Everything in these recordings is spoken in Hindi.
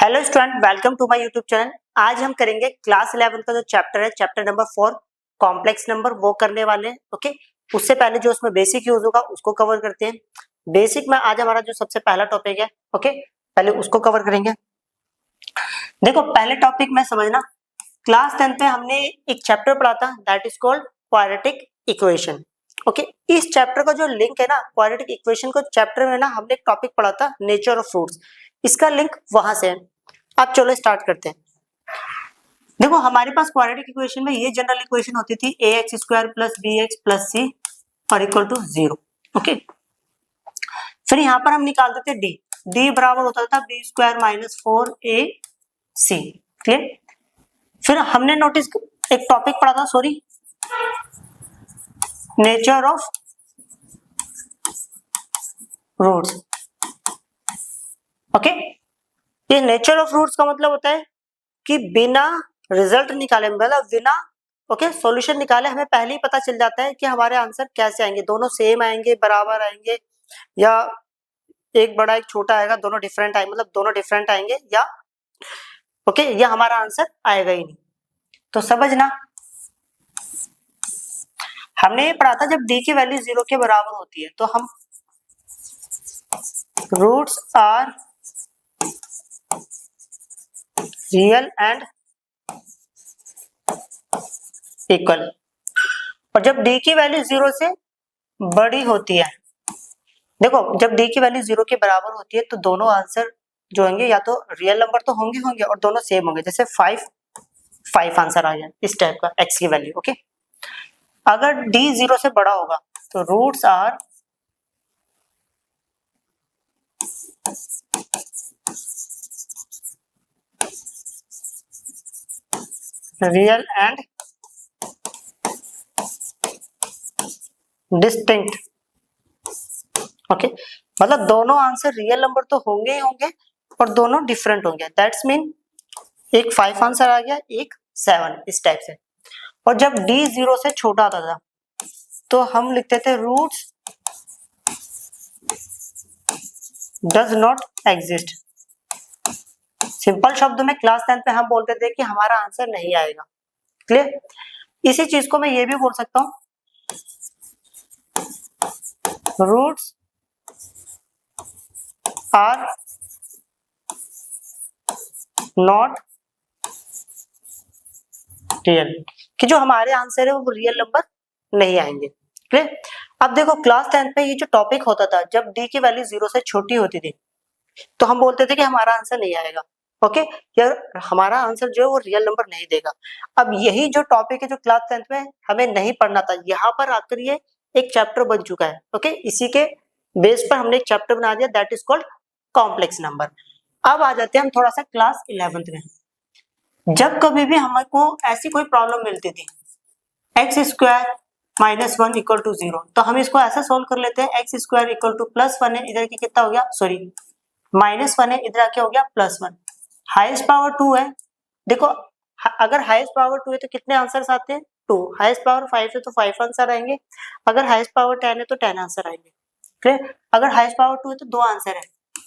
Hello student, welcome to my YouTube channel. आज हम करेंगे क्लास 11 का जो चैप्टर है, चैप्टर नंबर 4 कॉम्प्लेक्स नंबर, वो करने वाले हैं। ओके, उससे पहले जो उसमें बेसिक यूज होगा उसको कवर करते हैं। बेसिक में आज हमारा जो सबसे पहला टॉपिक है, ओके, पहले उसको कवर करेंगे। देखो, पहले टॉपिक में समझना, क्लास 10 में हमने एक चैप्टर पढ़ा था, that is called quadratic equation. Okay, इस चैप्टर का जो लिंक है ना, क्वाड्रेटिक इक्वेशन को चैप्टर में ना हमने एक टॉपिक पढ़ा था, नेचर ऑफ फ्रूट्स, इसका लिंक वहां से है। अब चलो स्टार्ट करते हैं। देखो, हमारे पास क्वाड्रेटिक इक्वेशन में ये जनरल इक्वेशन होती थी ax square plus bx plus c और इक्वल टू 0। ओके, फिर यहाँ पर हम निकाल देते d, d बराबर होता था b square minus 4ac। Clear? फिर हमने नोटिस एक टॉपिक पढ़ा था, sorry, nature of roots. Okay, ये नेचर ऑफ रूट्स का मतलब होता है कि बिना रिजल्ट निकाले, मतलब बिना सॉल्यूशन निकाले हमें पहले ही पता चल जाता है कि हमारे आंसर कैसे आएंगे, दोनों सेम आएंगे, बराबर आएंगे, या एक बड़ा एक छोटा आएगा, दोनों डिफरेंट आएंगे, मतलब दोनों डिफरेंट आएंगे, या या हमारा आंसर आएगा ही नहीं। तो समझना, हमने ये पढ़ा था जब d की वैल्यू 0 के बराबर होती है तो हम roots are real and equal, और जब d की वैल्यू 0 से बड़ी होती है, देखो जब d की वैल्यू 0 के बराबर होती है तो दोनों आंसर जो होंगे या तो रियल नंबर तो होंगे और दोनों सेम होंगे, जैसे 5 आंसर आ जाए इस टाइप का x की वैल्यू। ओके, अगर d 0 से बड़ा होगा तो roots are real and distinct. Okay, मतलब दोनों आंसर रियल नंबर तो होंगे ही होंगे और दोनों डिफरेंट होंगे, दैट्स मीन एक 5 आंसर आ गया, एक 7, इस टाइप से। और जब d 0 से छोटा होता था तो हम लिखते थे roots does not exist. Simple शब्दों में क्लास 10 पे हम बोलते थे कि हमारा आंसर नहीं आएगा। क्लियर? इसी चीज को मैं ये भी बोल सकता हूं, रूट्स आर नॉट रियल, कि जो हमारे आंसर है वो रियल नंबर नहीं आएंगे। क्लियर? अब देखो, क्लास 10 में ये जो टॉपिक होता था, जब d की वैल्यू 0 से छोटी होती थी तो हम बोलते थे कि हमारा आंसर नहीं आएगा। ओके, यार हमारा आंसर जो है वो रियल नंबर नहीं देगा। अब यही जो टॉपिक है जो क्लास 10 में हमें नहीं पढ़ना था, यहाँ पर आकर ये एक चैप्टर बन चुका है। ओके, इसी के बेस पर हमने एक चैप्टर बना दिया, that is called complex number. अब आ जाते हैं हम थोड़ा सा क्लास 11 में। जब कभी भी हमको ऐसी कोई प्रॉब्लम मिलती थी, X square minus 1 equal to 0, तो हम इसको ऐसा सोल्व कर लेते हैं, X square equal to plus 1 है, इधर की कितना हो गया, सॉरी माइनस 1 है, इधर क्या हो गया, प्लस 1, हाईएस्ट पावर 2 है। देखो, अगर हाईएस्ट पावर 2 है तो कितने आंसर्स आते हैं, 2। हाईएस्ट पावर 5 है तो 5 आंसर आएंगे, अगर हाईएस्ट पावर 10 है तो 10 आंसर आएंगे। क्लियर? अगर हाईएस्ट पावर 2 है तो 2 आंसर है,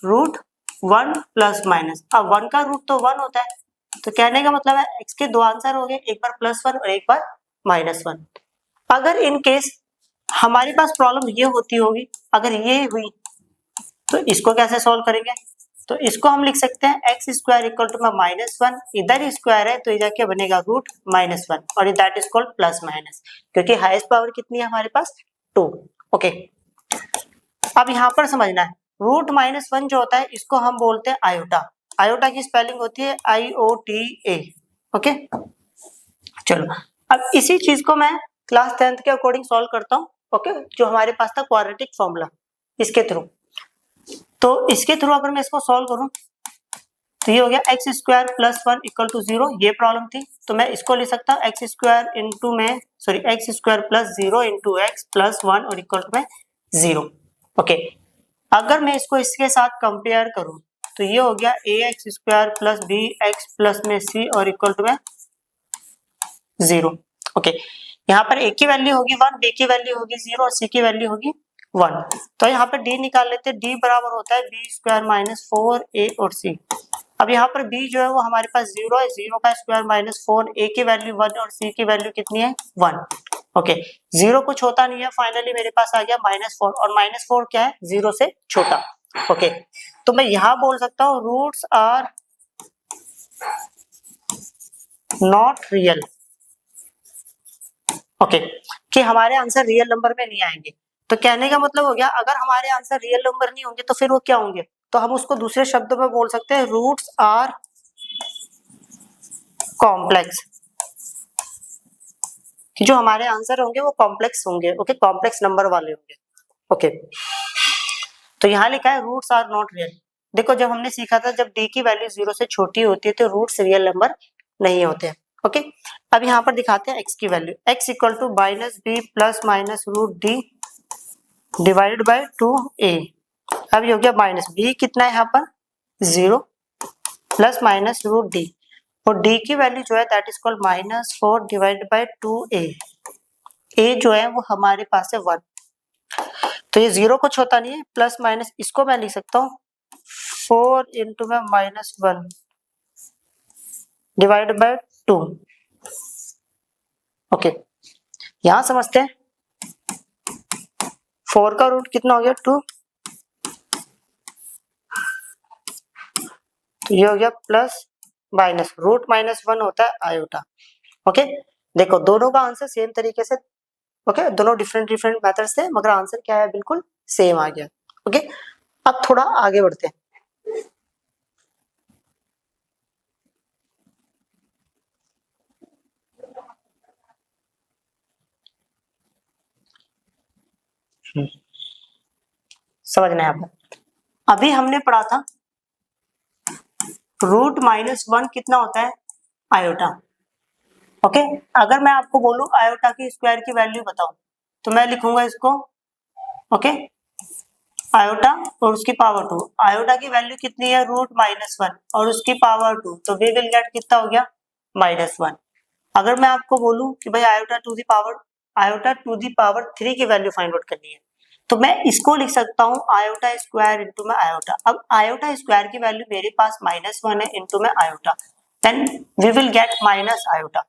रूट 1 प्लस माइनस। अब 1 का रूट तो 1 होता है, तो कहने का मतलब है x के 2 आंसर हो गए, एक बार प्लस 1 और एक बार माइनस 1। अगर इन केस हमारे पास प्रॉब्लम ये होती होगी, अगर ये हुई तो इसको कैसे सॉल्व करेंगे, तो इसको हम लिख सकते हैं X square equal to minus 1, इधर स्क्वायर है तो इधर क्या बनेगा, रूट माइनस 1, और that is called plus minus, क्योंकि हाईएस्ट पावर कितनी है हमारे पास, 2। ओके, अब यहाँ पर समझना है, रूट माइनस 1 जो होता है इसको हम बोलते हैं आयोटा। आयोटा की स्पेलिंग होती है IOTA। ओके, चलो अब इसी चीज को मैं क्लास 10 के अकॉर्डिंग सॉल्व करता हूँ। ओके, जो हमारे पास था क्वाड्रेटिक फॉर्मूला, इसके थ्रू, तो इसके थ्रू अगर मैं इसको सॉल्व करूं तो ये हो गया X square plus 1 equal to 0, ये प्रॉब्लम थी, तो मैं इसको लिख सकता हूँ एक्स स्क्वायर इंटू में, sorry x square plus 0 into x plus 1 और इक्वल टू में 0। ओके, अगर मैं इसको इसके साथ कंपेयर करूं तो ये हो गया A X square plus B X plus में सी और इक्वल टू में 0। ओके, यहाँ पर ए की वैल्यू होगी 1, बी की वैल्यू होगी 0 और सी की वैल्यू होगी 1। तो यहाँ पर d निकाल लेते हैं, d बराबर होता है बी स्क्वायर माइनस 4 ए और सी। अब यहाँ पर b जो है वो हमारे पास 0 है, 0 का स्क्वायर -4, a की वैल्यू 1 और c की वैल्यू कितनी है 1। ओके, 0 कुछ होता नहीं है, फाइनली मेरे पास आ गया -4 और -4 क्या है 0 से छोटा। ओके, तो मैं यहाँ बोल सकता हूँ roots are not real. Okay, कि हमारे आंसर रियल नंबर में नहीं आएंगे। तो कहने का मतलब हो गया अगर हमारे आंसर रियल नंबर नहीं होंगे तो फिर वो क्या होंगे, तो हम उसको दूसरे शब्दों में बोल सकते हैं रूट्स आर कॉम्प्लेक्स, कि जो हमारे आंसर होंगे वो कॉम्प्लेक्स होंगे। ओके, कॉम्प्लेक्स नंबर वाले होंगे। ओके, तो यहाँ लिखा है रूट्स आर नॉट रियल। देखो जब हमने सीखा था जब d की वैल्यू 0 से छोटी होती है तो रूट्स रियल नंबर नहीं होते हैं। ओके, अब यहाँ पर दिखाते हैं x की value, x equal to -b plus minus root d divided by 2a। अब ये हो गया माइनस b कितना है यहाँ पर 0 प्लस माइनस रूट d, और d की वैल्यू जो है that is called -4 divided by 2a। a जो है वो हमारे पास है 1, तो ये 0 कुछ होता नहीं है, प्लस माइनस इसको मैं लिख सकता हूँ 4 इंटू में -1 डिवाइडेड बाय 2। ओके, यहां समझते हैं 4 का रूट कितना हो गया 2, तो ये हो गया प्लस माइनस रूट -1 होता है आयोटा। ओके, देखो दोनों का आंसर सेम तरीके से, ओके दोनों डिफरेंट डिफरेंट मेथड से, मगर आंसर क्या है बिल्कुल सेम आ गया। ओके, अब थोड़ा आगे बढ़ते हैं। समझना है आपको, अभी हमने पढ़ा था रूट -1 कितना होता है आयोटा। ओके, अगर मैं आपको बोलूं आयोटा की स्क्वायर की वैल्यू बताओ तो मैं लिखूंगा इसको, ओके आयोटा और उसकी पावर 2। आयोटा की वैल्यू कितनी है रूट-1 और उसकी पावर 2, तो वी विल गेट कितना हो गया -1। अगर मैं आपको बोलूं कि भाई आयोटा टू दी पावर 3 की वैल्यू फाइंड आउट करनी है तो मैं इसको लिख सकता हूँ आयोटा स्क्वायर इंटू में आयोटा। अब आयोटा स्क्वायर की वैल्यू मेरे पास -1 है इंटू में iota, then we will get minus iota.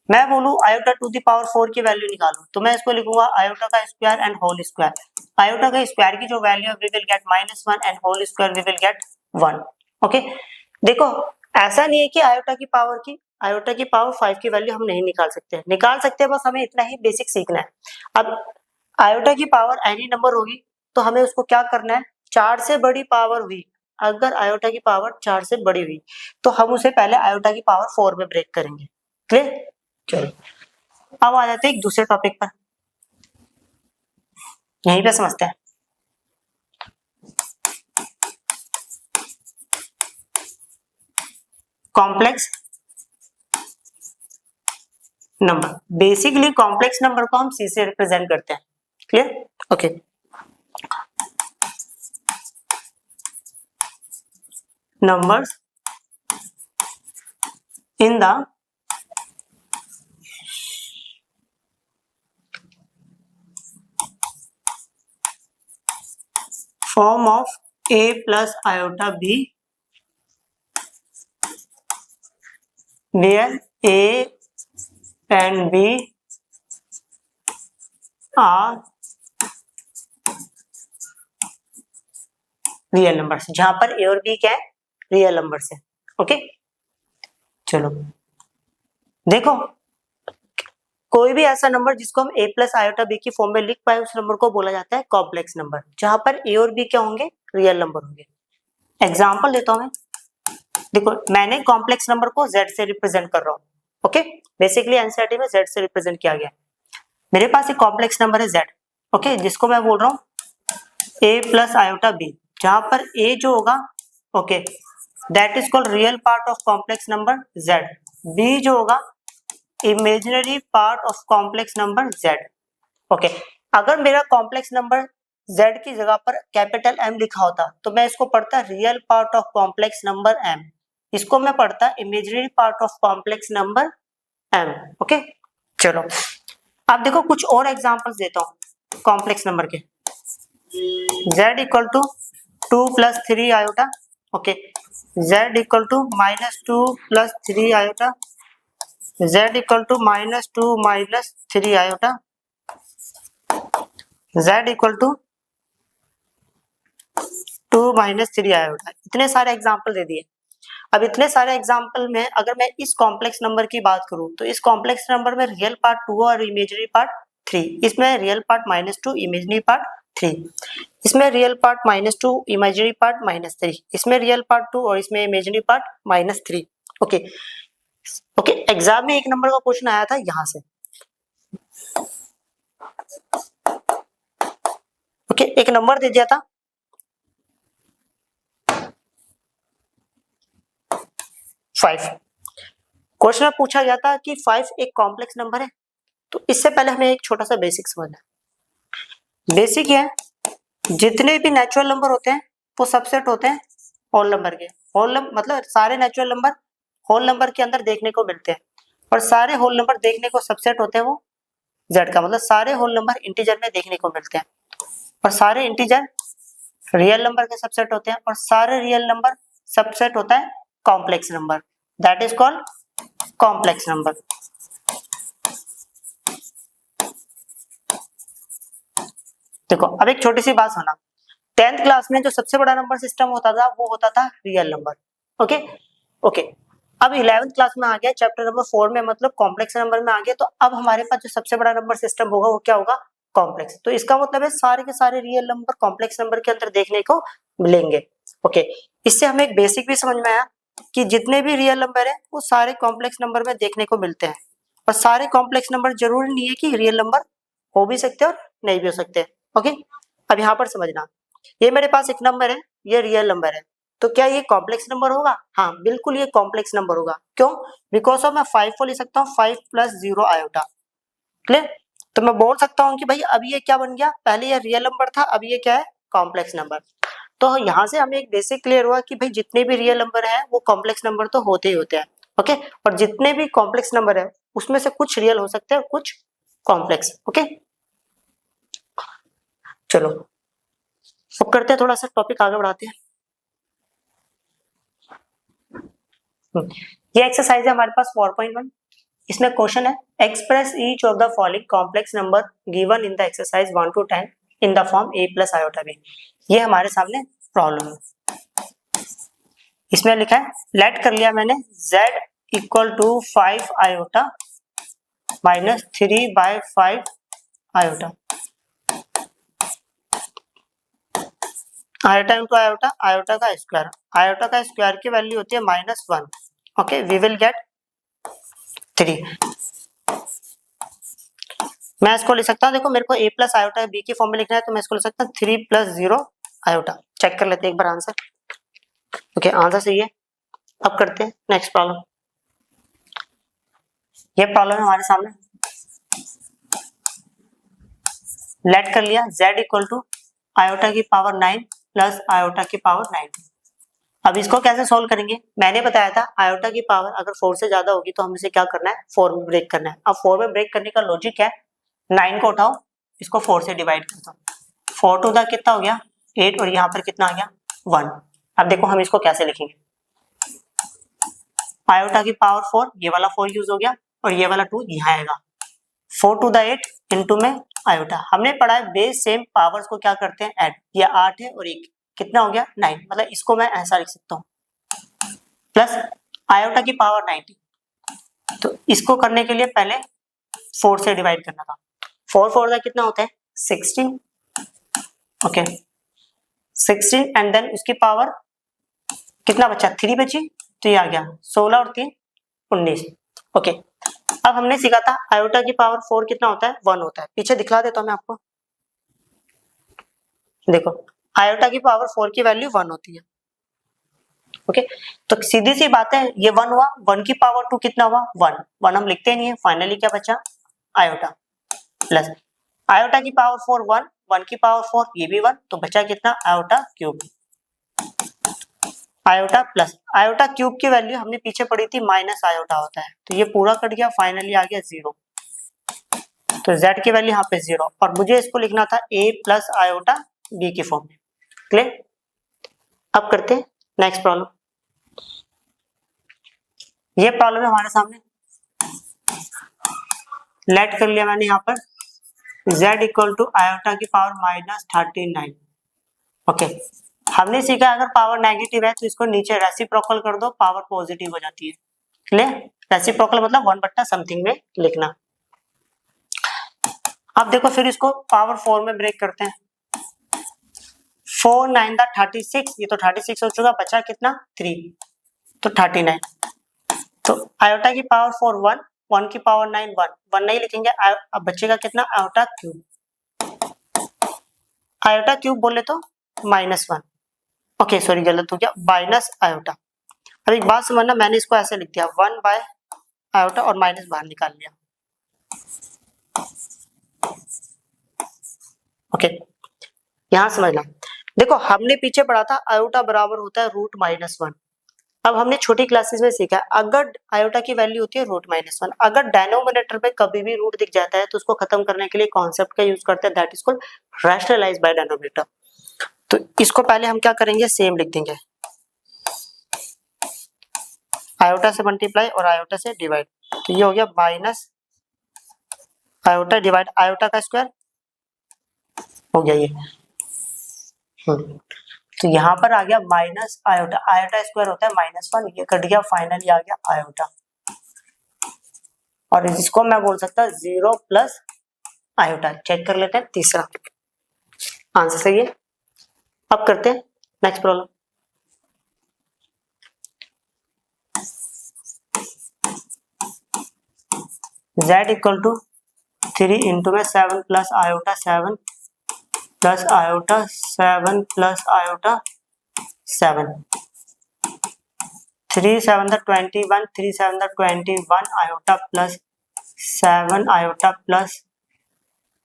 मैं बोलूं आयोटा टू दी पावर 4 की वैल्यू निकालो तो मैं इसको लिखूंगा आयोटा का square and whole square. Iota का स्क्वायर की जो वैल्यू है we will get -1 and whole square we will get 1। Okay, देखो ऐसा नहीं है कि आयोटा की पावर 5 की वैल्यू हम नहीं निकाल सकते, निकाल सकते हैं, बस हमें इतना ही बेसिक सीखना है। अब आयोटा की पावर एनी नंबर होगी तो हमें उसको क्या करना है, 4 से बड़ी पावर हुई, अगर आयोटा की पावर 4 से बड़ी हुई तो हम उसे पहले आयोटा की पावर 4 में ब्रेक करेंगे। क्लियर? चलो अब आ जाते हैं एक दूसरे टॉपिक पर, यहीं पे समझते हैं। Complex number, basically complex number को हम सी से रिप्रेजेंट करते हैं। Clear? Okay, numbers in the form of a plus iota b where a and b are real numbers, जहां पर ए और बी क्या है रियल नंबर्स है। ओके, चलो देखो कोई भी ऐसा नंबर जिसको हम a प्लस आयोटा b की फॉर्म में लिख पाए उस नंबर को बोला जाता है कॉम्प्लेक्स नंबर, जहां पर a और b क्या होंगे रियल नंबर होंगे। एग्जांपल देता हूं मैं, देखो मैंने कॉम्प्लेक्स नंबर को z से रिप्रेजेंट कर रहा हूं। ओके, बेसिकली एनसीईआरटी में z से रिप्रेजेंट किया गया। मेरे पास एक कॉम्प्लेक्स नंबर है z, ओके जिसको मैं बोल रहा हूं a प्लस आयोटा b, जहां पर a जो होगा okay that is called real part of complex number z, b जो होगा imaginary part of complex number z। Okay, अगर मेरा कॉम्प्लेक्स नंबर z की जगह पर कैपिटल M लिखा होता तो मैं इसको पढ़ता real part of complex number m, इसको मैं पढ़ता imaginary part of complex number m। Okay, चलो अब देखो कुछ और एग्जांपल्स देता हूं कॉम्प्लेक्स नंबर के। z equal to 2 + 3 iota, okay z equal to -2 + 3 iota, z equal to -2 - 3 iota, z equal to 2 - 3 iota. इतने सारे एग्जाम्पल दे दिए। अब इतने सारे एग्जाम्पल में अगर मैं इस कॉम्प्लेक्स नंबर की बात करूं तो इस कॉम्प्लेक्स नंबर में रियल पार्ट 2 और इमेजिनरी पार्ट 3, इसमें रियल पार्ट -2 इमेजिनरी पार्ट 3, इसमें रियल पार्ट -2 इमेजिनरी पार्ट -3, इसमें रियल पार्ट 2 और इसमें imaginary part -3। Okay okay, exam में एक नंबर का क्वेश्चन आया था यहां से। ओके, एक नंबर दे दिया था 5। क्वेश्चन में पूछा गया था कि 5 एक कॉम्प्लेक्स नंबर है। तो इससे पहले हमें एक छोटा सा बेसिक समझना है। बेसिक है, जितने भी नेचुरल नंबर होते हैं वो सबसेट होते हैं होल नंबर के। होल नंबर मतलब सारे नेचुरल नंबर होल नंबर के अंदर देखने को मिलते हैं, और सारे होल नंबर देखने को सबसेट होते हैं वो z का, मतलब सारे होल नंबर इंटीजर में देखने को मिलते हैं, और सारे इंटीजर रियल नंबर के सबसेट होते हैं, और सारे रियल नंबर सबसेट होता है complex number, that is called complex number. देखो अब एक छोटी सी बात सुना, 10th क्लास में जो सबसे बड़ा नंबर सिस्टम होता था वो होता था रियल नंबर। ओके ओके, अब 11th क्लास में आ गया, चैप्टर नंबर 4 में मतलब कॉम्प्लेक्स नंबर में आ गया, तो अब हमारे पास जो सबसे बड़ा नंबर सिस्टम होगा वो क्या होगा, कॉम्प्लेक्स। तो इसका मतलब है सारे के सारे रियल नंबर कॉम्प्लेक्स नंबर के अंदर देखने को मिलेंगे। ओके, इससे हमें एक बेसिक भी समझ में आया कि जितने भी रियल नंबर है वो सारे कॉम्प्लेक्स नंबर में देखने को मिलते हैं, और सारे कॉम्प्लेक्स नंबर जरूरी नहीं है कि रियल नंबर हो भी सकते हैं और नहीं भी हो सकते। ओके, अब यहाँ पर समझना, ये मेरे पास एक नंबर है, ये रियल नंबर है, तो क्या ये कॉम्प्लेक्स नंबर होगा? हाँ बिल्कुल ये कॉम्प्लेक्स नंबर होगा। क्यों? बिकॉज ऑफ मैं 5 को लिख सकता हूँ 5 + 0 आयोटा। क्लियर? तो मैं बोल सकता हूँ कि भाई अब ये क्या बन गया, पहले ये रियल नंबर था, अब ये क्या है, कॉम्प्लेक्स नंबर। तो यहाँ से हमें एक बेसिक क्लियर हुआ कि भाई जितने भी रियल नंबर है वो कॉम्प्लेक्स नंबर तो होते ही होते हैं। ओके, और जितने भी कॉम्प्लेक्स नंबर है उसमें से कुछ रियल हो सकते हैं, कुछ कॉम्प्लेक्स। ओके, चलो अब करते हैं, थोड़ा सा टॉपिक आगे बढ़ाते हैं। ये एक्सरसाइज है हमारे पास 4.1। इसमें क्वेश्चन है, express each of the following complex number given in the exercise 1 to 10 in the form a + iota b। ये हमारे सामने प्रॉब्लम है। इसमें लिखा है, लेट कर लिया मैंने z equal to 5 iota -3/5 iota, iota into iota, iota का स्क्वायर, आयोटा का स्क्वायर की वैल्यू होती है -1। Okay, we will get 3। मैं इसको लिख सकता हूँ, देखो मेरे को a + आयोटा b की फॉर्म में लिखना है, तो मैं इसको लिख सकता हूँ 3 + 0 आयोटा। चेक कर लेते हैं एक बार आंसर। ओके, आंसर सही है। अब करते हैं नेक्स्ट प्रॉब्लम। ये प्रॉब्लम है हमारे सामने, लेट कर लिया z इक्वल टू आयोटा की पावर 9 + आयोटा की पावर 9। अब इसको कैसे सोल्व करेंगे? मैंने बताया था आयोटा की पावर अगर 4 से ज्यादा होगी तो हमें इसे क्या करना है, 4 में ब्रेक करना है। अब 4 में ब्रेक करने का लॉजिक है, 9 को उठाओ, इसको 4 से डिवाइड कर दो, 4 टू द कितना हो गया 8, और यहाँ पर कितना आ गया 1। अब देखो हम इसको कैसे लिखेंगे, आयोटा की पावर 4, ये वाला 4 यूज हो गया, और ये वाला 2 यहाँ आएगा, 4 टू द 8 इंटू में आयोटा। हमने पढ़ा है बेस सेम पावर्स को क्या करते हैं, ऐड। ये 8 है और 1 कितना हो गया 9, मतलब इसको मैं ऐसा लिख सकता हूँ, प्लस आयोटा की पावर 90। तो इसको करने के लिए पहले 4 से डिवाइड करना था, 4 4 का कितना होता है 16। ओके 16, एंड देन उसकी पावर कितना बचा 3 बची, तो ये आ गया 16 और 3 19। ओके, अब हमने सीखा था आयोटा की पावर 4 कितना होता है 1 होता है। पीछे दिखला देता हूं मैं आपको, देखो आयोटा की पावर 4 की वैल्यू 1 होती है। ओके, तो सीधी सी बात है, ये 1 हुआ, 1 की पावर 2 कितना हुआ 1, 1 हम लिखते नहीं है, फाइनली क्या बचा आयोटा, प्लस आयोटा की पावर 4 1, 1 की पावर 4 ये भी 1, तो बचा कितना iota cube, iota plus iota cube की वैल्यू हमने पीछे पढ़ी थी माइनस आयोटा होता है, तो ये पूरा कट गया, फाइनली आ गया 0। तो z की वैल्यू यहाँ पे 0, और मुझे इसको लिखना था a + आयोटा b की फॉर्म में। क्लियर? अब करते हैं नेक्स्ट प्रॉब्लम। ये प्रॉब्लम है हमारे सामने, लेट कर लिया मैंने यहाँ पर z इक्वल टू आयोटा की पावर -39। ओके, हमने सीखा अगर पावर नेगेटिव है तो इसको नीचे रेसिप्रोकल कर दो, पावर पॉजिटिव हो जाती है। क्लियर? रेसिप्रोकल मतलब 1 बट्टा समथिंग में लिखना। अब देखो फिर इसको पावर 4 में ब्रेक करते हैं। 4 9 दा 36, ये तो 36 हो चुका, बचा कितना 3, तो 39। तो आयोटा की पावर 4 1, 1 की पावर 9 1, 1 नहीं लिखेंगे, अब बचेगा कितना आयोटा क्यूब। आयोटा क्यूब बोले तो -1, ओके सॉरी गलत हो गया, माइनस आयोटा। अब एक बात समझना, मैंने इसको ऐसे लिख दिया 1 बाय आयोटा और माइनस बाहर निकाल लिया। ओके, यहां समझना, देखो हमने पीछे पढ़ा था आयोटा बराबर होता है √-1। अब हमने छोटी क्लासेस में सीखा अगर आयोटा की वैल्यू होती है √-1, अगर डेनोमिनेटर पे कभी भी रूट दिख जाता है तो उसको खत्म करने के लिए कॉन्सेप्ट का यूज करते हैं, that is called rationalise by denominator. तो इसको पहले हम क्या करेंगे, सेम लिख देंगे, आयोटा से मल्टीप्लाई और आयोटा से डिवाइड, तो ये हो गया माइनस आयोटा डिवाइड आयोटा का स्क्वायर हो गया ये। तो यहाँ पर आ गया माइनस आयोटा, आयोटा स्क्वायर होता है -1, ये कट गया, फाइनली आ गया आयोटा। और इसको मैं बोल सकता 0 प्लस आयोटा। चेक कर लेते हैं तीसरा आंसर सही है। अब करते हैं next problem. z equal to 3 into में 7 plus iota 7 plus iota 7 plus iota 7, 3 7 the 21, 3 7 the 21 iota plus 7 iota plus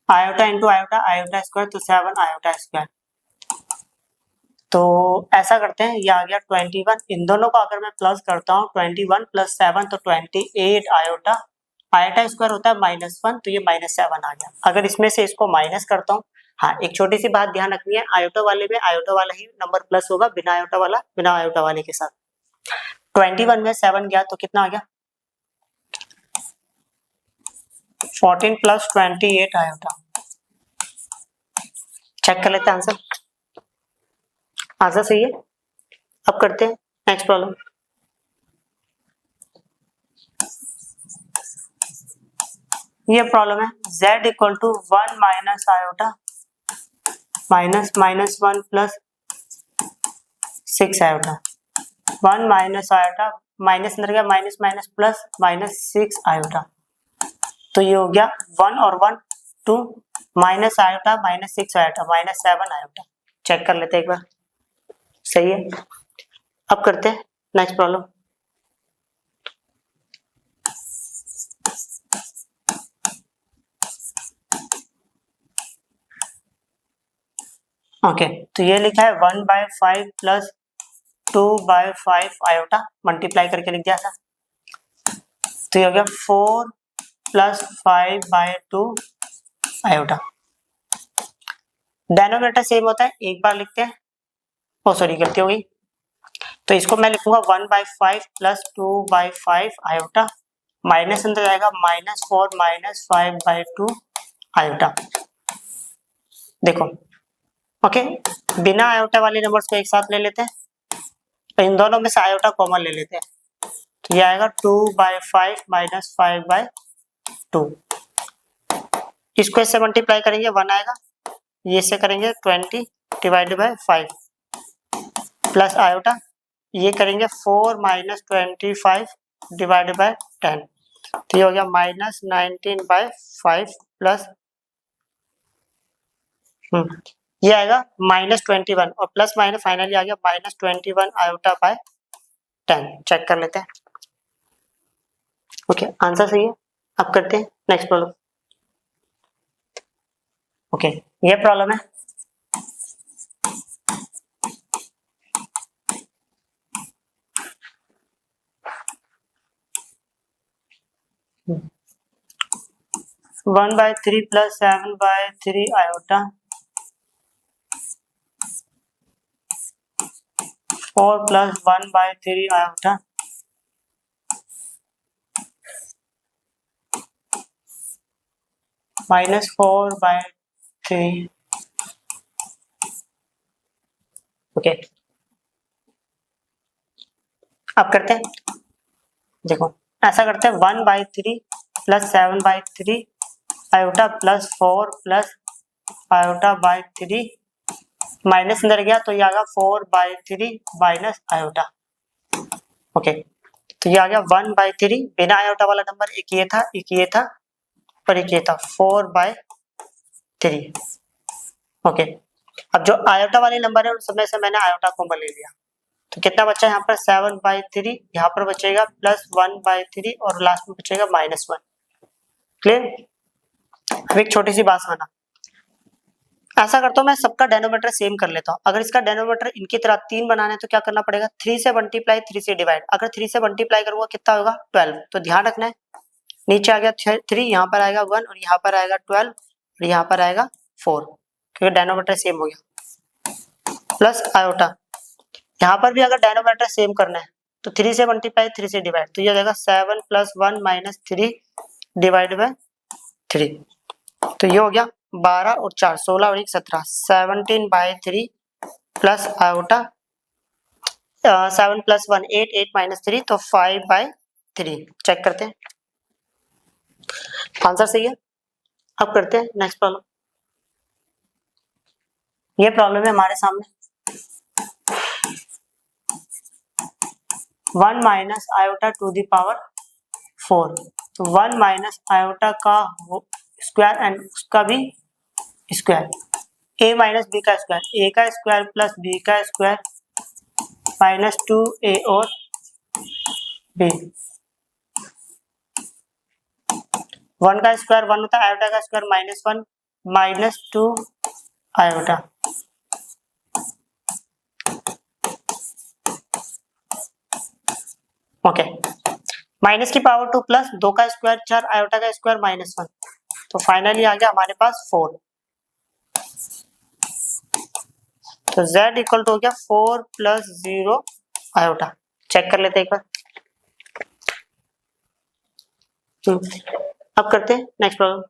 iota into iota, iota square तो 7 आयोटा स्क्वायर। तो ऐसा करते हैं, ये आ गया 21, इन दोनों को अगर मैं प्लस करता हूँ 21 प्लस 7 तो 28 आयोटा, आयोटा स्क्वायर होता है -1 तो ये -7 आ गया। अगर इसमें से इसको माइनस करता हूँ, हाँ एक छोटी सी बात ध्यान रखनी है, आयोटा वाले में आयोटा वाला ही नंबर प्लस होगा, बिना आयोटा वाला बिना आयोटा वाले के साथ। 21 में 7 गया तो कितना आ गया 14 प्लस 28 आयोटा। चेक कर लेते हैं आंसर, आंसर सही है। अब करते हैं नेक्स्ट प्रॉब्लम। ये प्रॉब्लम है z equal to 1 minus iota minus -1 plus 6 iota, 1 minus iota minus अंदर गया, माइनस माइनस प्लस -6 आयोटा। तो ये हो गया 1 और 1 2 minus iota -6 iota -7 iota. Check कर लेते हैं एक बार, सही है। अब करते हैं नेक्स्ट प्रॉब्लम। ओके, तो ये लिखा है 1/5 प्लस 2/5 आयोटा, मल्टीप्लाई करके लिख दिया था, तो ये हो गया 4 प्लस 5/2 आयोटा। डेनोमिनेटर सेम होता है, एक बार लिखते हैं, ओ सॉरी गलती हो गई, तो इसको मैं लिखूंगा 1/5 प्लस 2/5 आयोटा, माइनस अंदर जाएगा -4 माइनस 5/2 आयोटा। देखो ओके, बिना आयोटा वाले नंबर्स को एक साथ ले लेते हैं, तो इन दोनों में से आयोटा कॉमन ले लेते हैं, तो ये आएगा 2/5 माइनस 5/2। इसको इससे मल्टीप्लाई करेंगे 1 आएगा, ये से करेंगे 20 डिवाइड बाय 5 प्लस आयोटा, ये करेंगे 4 माइनस 25 डिवाइड बाय 10, तो ये हो गया -19/5 प्लस ये आएगा -21 और प्लस माइनस फाइनली आ गया -21 आयोटा बाय 10। चेक कर लेते हैं, ओके आंसर सही है। अब करते हैं नेक्स्ट प्रॉब्लम। ओके, ये प्रॉब्लम है, one by 3 plus 7/3 iota 4 plus 1/3 iota -4/3। Okay, अब करते हैं, देखो ऐसा करते हैं 1/3 plus 7/3 iota plus 4 plus iota by 3 minus अंदर गया तो ये आ गया 4/3 माइनस आयोटा। ओके, तो ये आ गया 1/3 बिना आयोटा वाला नंबर, एक ये था और एक ये था 4/3। ओके, अब जो आयोटा वाले नंबर है उन सब में से मैंने आयोटा कॉमन ले लिया, तो कितना बचा यहाँ पर 7/3, यहाँ पर बचेगा प्लस 1/3 और लास्ट में बचेगा -1। क्लियर? अब एक छोटी सी बात समझना, ऐसा करता हूँ मैं सबका डेनोमीटर सेम कर लेता हूँ। अगर इसका डेनोमीटर इनकी तरह 3 बनाना है तो क्या करना पड़ेगा, 3 से मल्टीप्लाई 3 से डिवाइड। अगर 3 से मल्टीप्लाई करूंगा कितना होगा 12, तो ध्यान रखना है नीचे आ गया 3, यहाँ पर आएगा 1 और यहाँ पर आएगा 12 और यहाँ पर आएगा 4, क्योंकि डेनोमीटर सेम हो गया। प्लस आयोटा, यहाँ पर भी अगर डेनोमीटर सेम करना है तो 3 से मल्टीप्लाई 3 से डिवाइड, तो ये हो जाएगा 7 + 1 - 3 डिवाइड बाय 3, तो ये हो गया 12 और 4 16 और 1 17, 17/3 प्लस आयोटा 7 + 1 8 8 - 3 तो 5/3। चेक करते हैं, आंसर सही है। अब करते हैं नेक्स्ट प्रॉब्लम। ये प्रॉब्लम है हमारे सामने 1 minus iota to the power 4, तो 1 माइनस आयोटा का स्क्वायर एंड उसका भी स्क्वायर, a माइनस बी का स्क्वायर, a का स्क्वायर प्लस b का स्क्वायर माइनस 2a और b। 1 का स्क्वायर 1 होता है, आयोटा का स्क्वायर -1 -2 आयोटा। ओके, माइनस की पावर 2 प्लस 2 का स्क्वायर 4 आयोटा का स्क्वायर -1, तो फाइनली आ गया हमारे पास 4। तो z इक्वल टू हो गया 4 + 0 आयोटा। चेक कर लेते हैं एक बार। अब करते हैं नेक्स्ट प्रॉब्लम।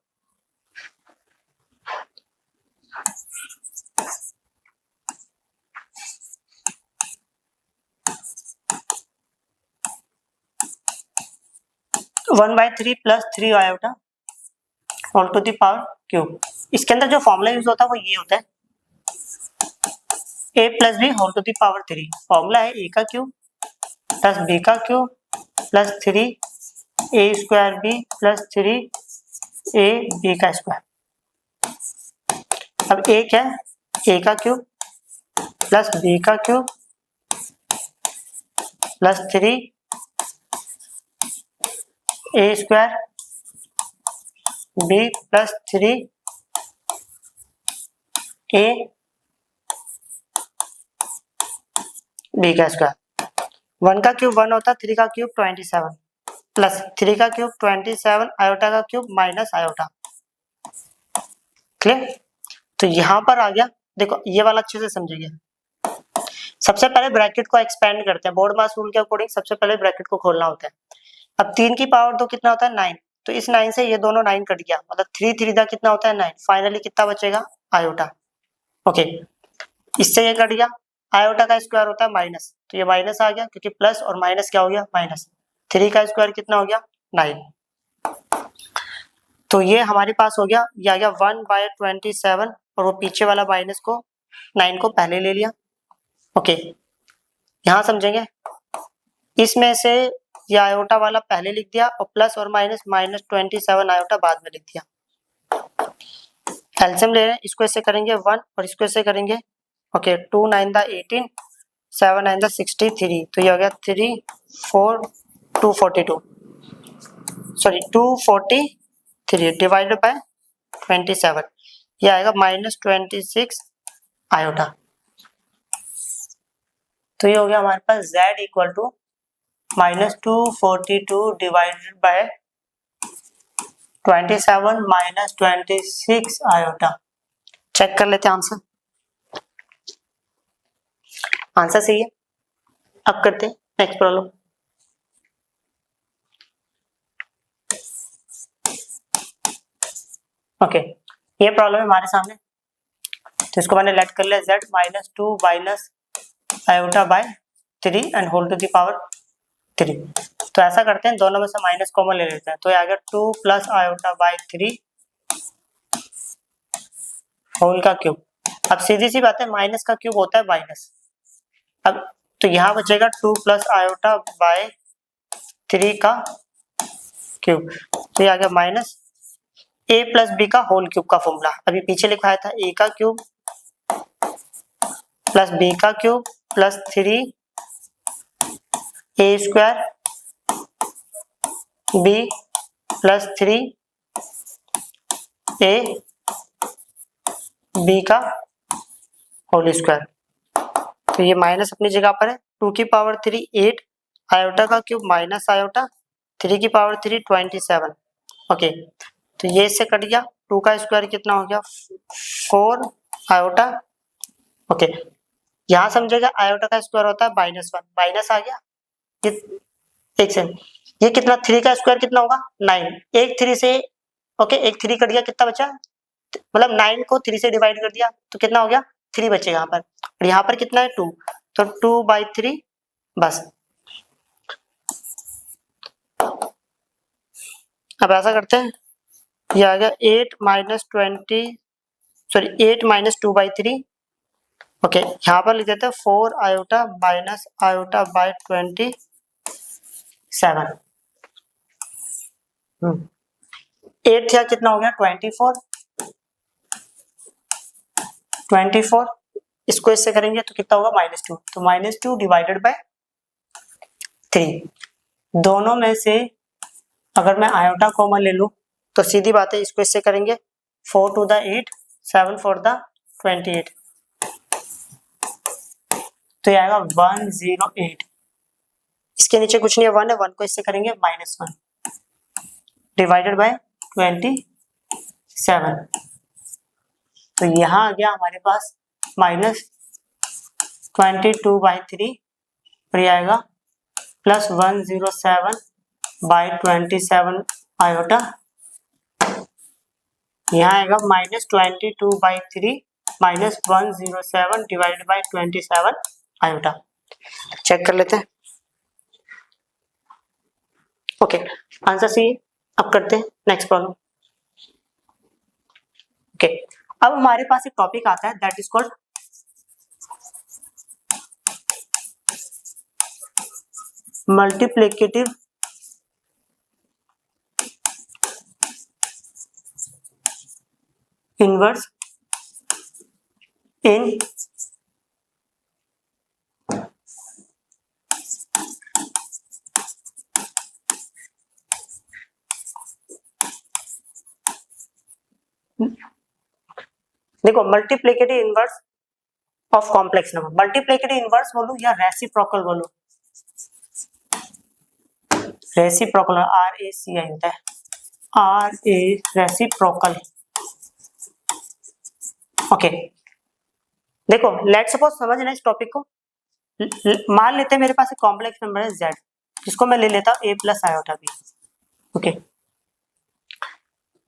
तो 1/3 + 3 iota whole to the power cube. इसके अंदर जो फॉर्मूला यूज होता है वो ये होता है a + b whole to the power 3। Formula है a का क्यूब प्लस b का cube plus 3 a² b plus 3 a b का स्क्वायर। अब a क्या है, a का क्यूब प्लस b का cube plus 3 a² b plus 3 a b का स्क्वायर। 1 का क्यूब 1 होता है, 3 का क्यूब 27 प्लस 3 का क्यूब 27 आयोटा का क्यूब माइनस आयोटा। क्लियर? तो यहां पर आ गया, देखो ये वाला अच्छे से समझिए। सबसे पहले ब्रैकेट को एक्सपेंड करते हैं, बोर्ड मास रूल के अकॉर्डिंग सबसे पहले ब्रैकेट को खोलना होता है। अब 3 की पावर 2 कितना होता है 9, तो इस 9 से ये दोनों 9 कट गया, मतलब 3 3 दा कितना होता है 9, फाइनली कितना बचेगा आयोटा। ओके, इससे ये कट गया, आयोटा का स्क्वायर होता है माइनस, तो ये माइनस आ गया क्योंकि प्लस और माइनस क्या हो गया माइनस। 3 का स्क्वायर कितना हो गया 9, तो ये हमारे पास हो गया, ये आ गया 1/27 और वो पीछे वाला माइनस को 9 को पहले ले लिया। ओके, यहां समझेंगे, इसमें से ये आयोटा वाला पहले लिख दिया और प्लस और माइनस -27 आयोटा बाद में लिख दिया। एलसीएम ले रहे हैं, इसको ऐसे करेंगे 1 और इसको ऐसे करेंगे। ओके, 2 9 दा 18 7 9 दा 63, तो ये हो गया 3 4 242, सॉरी 243 डिवाइडेड बाय 27, ये आएगा -26 आयोटा। तो ये हो गया हमारे पास z equal to -242 divided by 27 -26 iota. Check कर लेते हैं आंसर, आंसर सही है। अब करते हैं नेक्स्ट प्रॉब्लम। ओके, ये प्रॉब्लम है हमारे सामने, तो इसको मैंने लेट कर लिया z minus 2 minus iota by 3 and whole to the power 3। तो ऐसा करते हैं, दोनों में से माइनस कॉमन ले लेते हैं, तो ये आ गया 2 प्लस आयोटा बाय 3 होल का क्यूब। अब सीधी सी बात है, माइनस का क्यूब होता है माइनस। अब तो यहाँ बचेगा 2 प्लस आयोटा बाय 3 का क्यूब, तो ये आ गया माइनस a प्लस बी का होल क्यूब का फॉर्मूला। अभी पीछे लिखवाया था a का क्यूब प्लस b का cube plus 3 a square b plus 3 a b का होल स्क्वायर। तो ये माइनस अपनी जगह पर है, 2 की पावर 3 8, आयोटा का क्यूब माइनस आयोटा 3 की पावर 3 27। ओके, तो ये इससे कट गया, 2 का स्क्वायर कितना हो गया 4 आयोटा। ओके, यहाँ समझेगा आयोटा का स्क्वायर होता है -1, माइनस आ गया। ये एक सेकंड, ये कितना 3 का स्क्वायर कितना होगा 9, एक 3 से ओके एक 3 कट गया, कितना बचा, मतलब 9 को 3 से डिवाइड कर दिया तो कितना हो गया 3 बचेगा यहाँ पर, और यहाँ पर कितना है 2, तो 2/3 बस। अब ऐसा करते हैं, ये आ गया 8 माइनस 2/3। ओके, यहाँ पर लिख देते हैं 4 आयोटा माइनस आयोटा बाय 27। 8 या कितना हो गया 24, इसको इससे करेंगे तो कितना होगा -2, तो -2 डिवाइडेड बाय 3। दोनों में से अगर मैं आयोटा कॉमन ले लूं तो सीधी बात है, इसको इससे करेंगे 4 to the 8 7 for the 28, तो ये आएगा 108। इसके नीचे कुछ नहीं है, 1 है, 1 को इससे करेंगे -1 डिवाइडेड बाय 27। तो यहाँ आ गया हमारे पास -22/3, और ये आएगा +107/27 आयोटा। यहाँ आएगा -22/3 -107 डिवाइडेड बाय 27 आयोटा। चेक कर लेते हैं। Okay, answer C. अब करते हैं नेक्स्ट प्रॉब्लम। ओके, अब हमारे पास एक टॉपिक आता है that is called multiplicative inverse इन देखो, multiplicative inverse of complex number, multiplicative inverse बोलूं या रेसिप्रोकल बोलूं, रेसिप्रोकल RACI होता है, RA रेसिप्रोकल। ओके, देखो लेट्स सपोज समझना इस टॉपिक को, मान लेते हैं मेरे पास एक कॉम्प्लेक्स नंबर है z, जिसको मैं ले लेता हूं a plus iota b। Okay,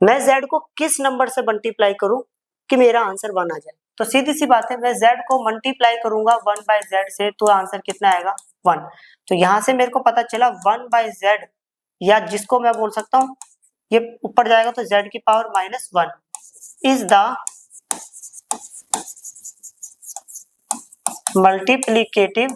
मैं z को किस नंबर से मल्टीप्लाई करूं कि मेरा आंसर 1 आ जाए, तो सीधी सी बात है, मैं z को मल्टीप्लाई करूंगा 1/z से, तो आंसर कितना आएगा 1। तो यहां से मेरे को पता चला 1/z, या जिसको मैं बोल सकता हूं ये ऊपर जाएगा तो z की power -1 is the multiplicative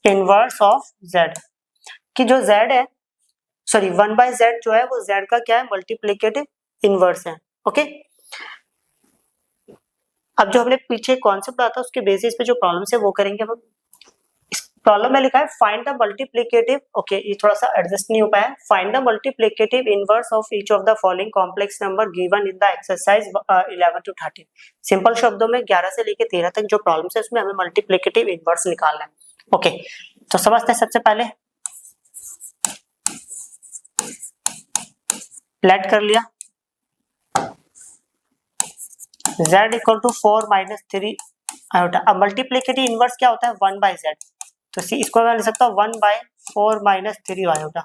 inverse of z, कि जो z है, सॉरी 1/z जो है वो z का क्या है, मल्टीप्लिकेटिव इनवर्स है। ओके, अब जो हमने पीछे कॉन्सेप्ट आता है उसके बेसिस पे जो प्रॉब्लम्स है वो करेंगे हम। इस प्रॉब्लम में लिखा है फाइंड द मल्टीप्लिकेटिव, ओके ये थोड़ा सा एडजस्ट नहीं हो पाया, find the multiplicative inverse of each of the following complex number given in the exercise 11 to 13। Simple शब्दों में 11 से लेके 13 तक जो प्रॉब्लम्स है उसमें हमें मल्टीप्लिकेटिव इनवर्स निकालना है। ओके, तो समझते हैं, सबसे पहले लेट कर लिया z इक्वल टू 4 - 3 आयोटा। अब मल्टीप्लिकेटिव इनवर्स क्या होता है 1/z, तो सी इसको मैं लिख सकता हूँ 1/4 माइनस 3 आयोटा।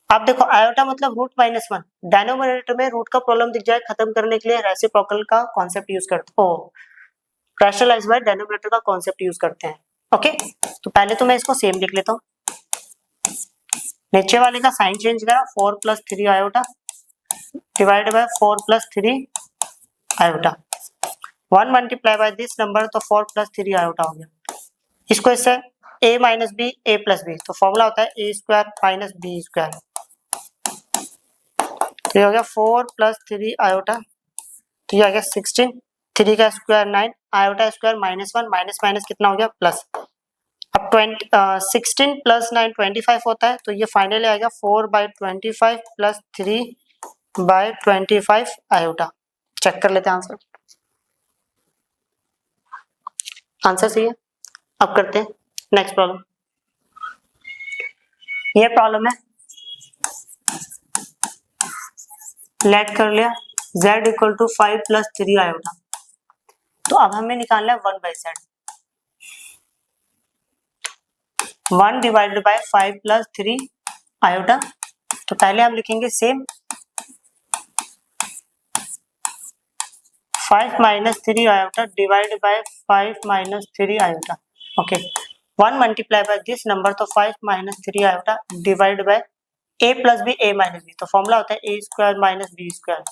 अब देखो आयोटा मतलब रूट माइनस 1, डिनोमिनेटर में रूट का प्रॉब्लम दिख जाए, खत्म करने के लिए रेसिप्रोकल का कॉन्सेप्ट यूज करते हो, रैशनलाइज बाय डिनोमिनेटर का कॉन्सेप्ट यूज करते हैं। ओके, तो पहले तो मैं इसको सेम लिख लेता हूँ, नीचे वाले का साइन चेंज करा, 4 + 3 iota divide by 4 + 3 iota, 1 multiply by this number, तो 4 + 3 आयोटा हो गया। इसको इससे a minus B a plus B, तो फॉर्मूला होता है a square minus B square, तो ये हो गया 4 + 3 आयोटा, तो ये आ गया 16, 3 का square 9, iota square -1, minus minus कितना हो गया प्लस। अब 16 + 9 25 होता है, तो ये फाइनली आएगा 4/25 + 3/25 आयोटा। चेक कर लेते हैं आंसर, आंसर सही है। अब करते हैं नेक्स्ट प्रॉब्लम। ये प्रॉब्लम है, लेट कर लिया z = 5 + 3 आयोटा, तो अब हमें निकालना है 1/z, 1 डिवाइडेड बाय 5 + 3 आयोटा, तो पहले हम लिखेंगे same 5 - 3 iota divide by 5 - 3 iota. Okay, 1 multiply by this number, तो 5 - 3 iota divide by a + b a - b, तो फॉर्मूला होता है a square minus b square,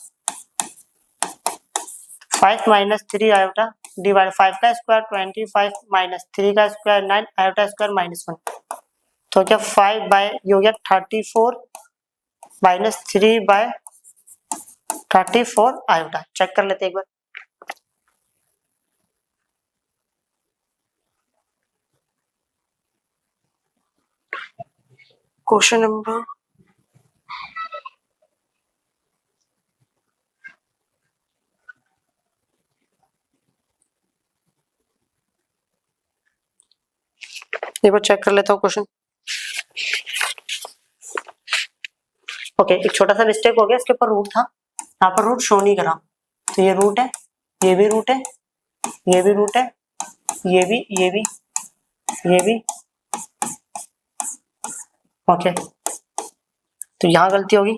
5 - 3 iota divide 5 का स्क्वायर 25 माइनस 3 का स्क्वायर 9 आयोटा स्क्वायर -1, तो क्या 5 बाय ये हो गया 34 माइनस 3 बाय 34 आयोटा। चेक कर लेते हैं एक बार, क्वेश्चन नंबर एक बार चेक कर लेता हूँ क्वेश्चन। ओके, एक छोटा सा मिस्टेक हो गया, इसके ऊपर रूट था, यहाँ पर रूट शो नहीं करा, तो ये रूट है, ये भी रूट है, ये भी रूट है, ये भी, ये भी, ये भी। ओके, तो यहाँ गलती होगी।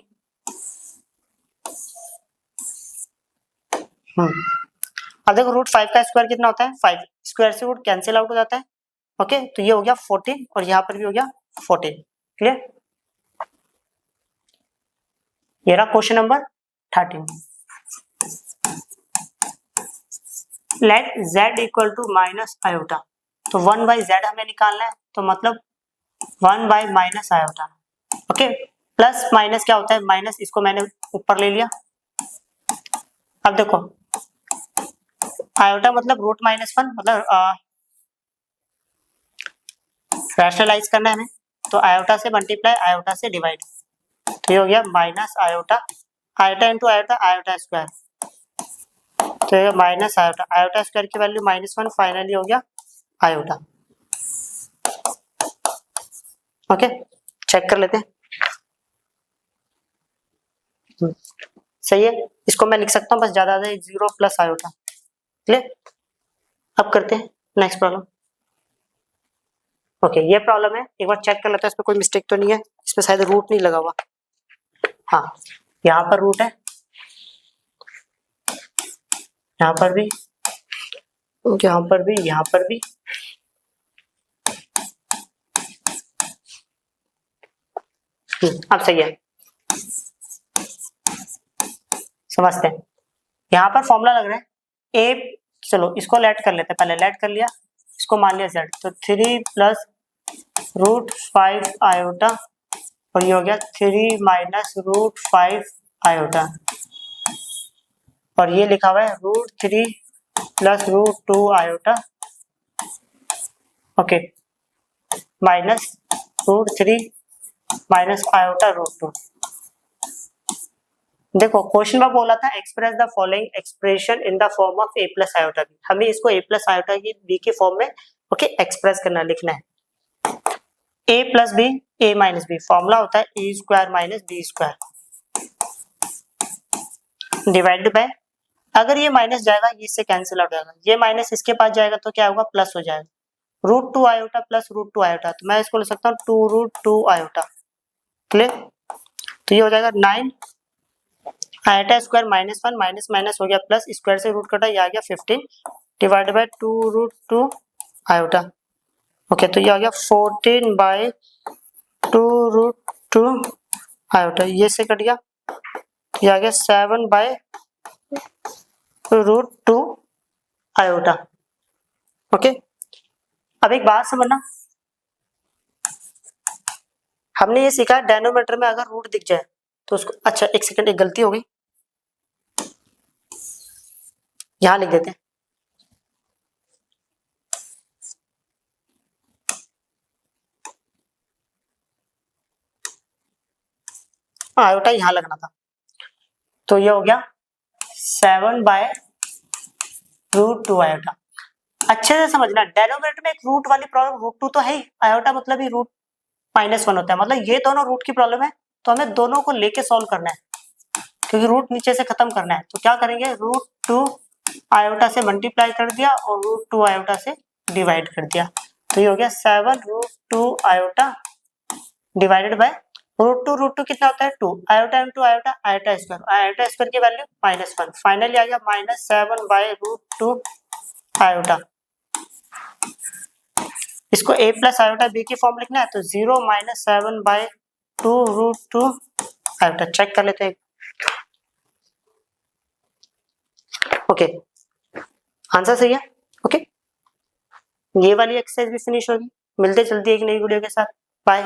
अब देखो रूट 5 का स्क्वायर कितना होता है 5, स्क्वायर से रूट कैंसिल आउट हो जाता है। ओके, तो ये हो गया 14 और यहाँ पर भी हो गया 14। क्लियर, ये रहा question number 13। Let z = minus iota, तो 1/z हमें निकालना है, तो मतलब 1/- आयोटा। ओके, प्लस माइनस क्या होता है माइनस, इसको मैंने ऊपर ले लिया। अब देखो आयोटा मतलब रूट -1, मतलब रैशनलाइज करना है हमें, तो आयोटा से मल्टीप्लाई आयोटा से डिवाइड, तो ये हो गया minus iota, iota into iota, iota square, तो ये माइनस आयोटा, आयोटा स्क्वायर की वैल्यू -1, फाइनली हो गया आयोटा। ओके, चेक कर लेते हैं, सही है। इसको मैं लिख सकता हूँ बस ज्यादा 0 + आयोटा। क्लियर, अब करते हैं नेक्स्ट प्रॉब्लम। ओके, ये प्रॉब्लम है, एक बार चेक कर लेते हैं इसमें कोई मिस्टेक तो नहीं है, इसमें शायद रूट नहीं लगा हुआ। हाँ, यहाँ पर रूट है, यहाँ पर भी, यहाँ पर भी, यहाँ पर भी। अब सही है, समझते हैं। यहाँ पर फॉर्मूला लग रहा है ए, चलो इसको लेट कर लेते हैं, पहले लेट कर लिया, इसको मान लिया z, तो 3 + √5 आयोटा, और ये हो गया 3 - √5 आयोटा, और ये लिखा हुआ है √3 + √2 iota. Okay, minus √3 minus iota √2। देखो क्वेश्चन में बोला था express the following expression in the form of a + iota b, हमें इसको a + आयोटा की b के फॉर्म में ओके एक्सप्रेस करना, लिखना है। a + b a - b, formula होता है a square minus b square divided by, अगर ये माइनस जाएगा ये इससे कैंसिल आउट हो जाएगा, ये माइनस इसके पास जाएगा तो क्या होगा प्लस हो जाएगा, √2 आयोटा प्लस √2 आयोटा, तो मैं इसको लिख सकता हूँ 2√2 आयोटा। क्लियर? तो ये हो जाएगा 9 iota square minus 1 minus minus हो गया प्लस, स्क्वायर से रूट कटा, ये आ गया 15 डिवाइडेड बाय 2√2 आयोटा। ओके, तो ये आ गया 14 बाय 2√2 आयोटा, ये से कट गया, ये आ गया 7 बाय √2 आयोटा। ओके, अब एक बात समझना, हमने ये सीखा डेनोमीटर में अगर रूट दिख जाए तो उसको, अच्छा एक सेकंड, एक गलती हो गई, यहां लिख देते हैं, आयोटा यहां लगना था, तो ये हो गया 7 बाय √2 आयोटा। अच्छे से समझना, डेनोमिनेटर में एक रूट वाली प्रॉब्लम, √2 तो है ही, आयोटा मतलब ही √-1 होता है, मतलब ये दोनों रूट की प्रॉब्लम है, तो हमें दोनों को लेके सॉल्व करना है, क्योंकि रूट नीचे से खत्म करना है। तो क्या करेंगे, √2 आयोटा से मल्टीप्लाई कर दिया और √2 आयोटा से डिवाइड कर दिया, तो ये हो गया 7√2 आयोटा डिवाइडेड बाय √2 कितना होता है 2, iota into iota, iota square की वैल्यू -1, फाइनली आ गया -7 बाय √2 आयोटा। इसको a प्लस आयोटा b की फॉर्म लिखना है, तो 0 - 7 बाय 2√2 आयोटा। चेक कर लेते हैं। ओके, आंसर सही है। ओके, ये वाली एक्सरसाइज भी फिनिश होगी। मिलते जल्दी एक नई वीडियो के साथ। बाय।